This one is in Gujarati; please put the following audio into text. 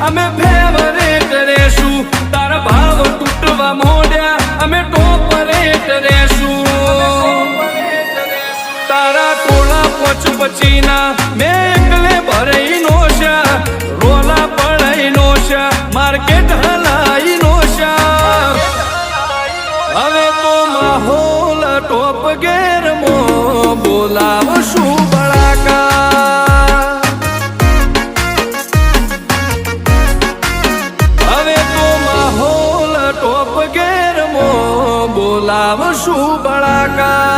અમે ફેવરેટ રેશું તારા ભાવ તૂટવા મોડ્યા અમે ટોપરેટ રેશું તારા ટોળા પોચ પછીના મેં એકલે ભરાઈ નોશા રોલા પડાઈ નોશા માર્કેટ હલાઈ નોશા હવે તો માહોલ ટોપ ગેરમો બોલાવશું બળાકા હવે તો માહોલ ટોપ ગેરમો બોલાવશું બળાકા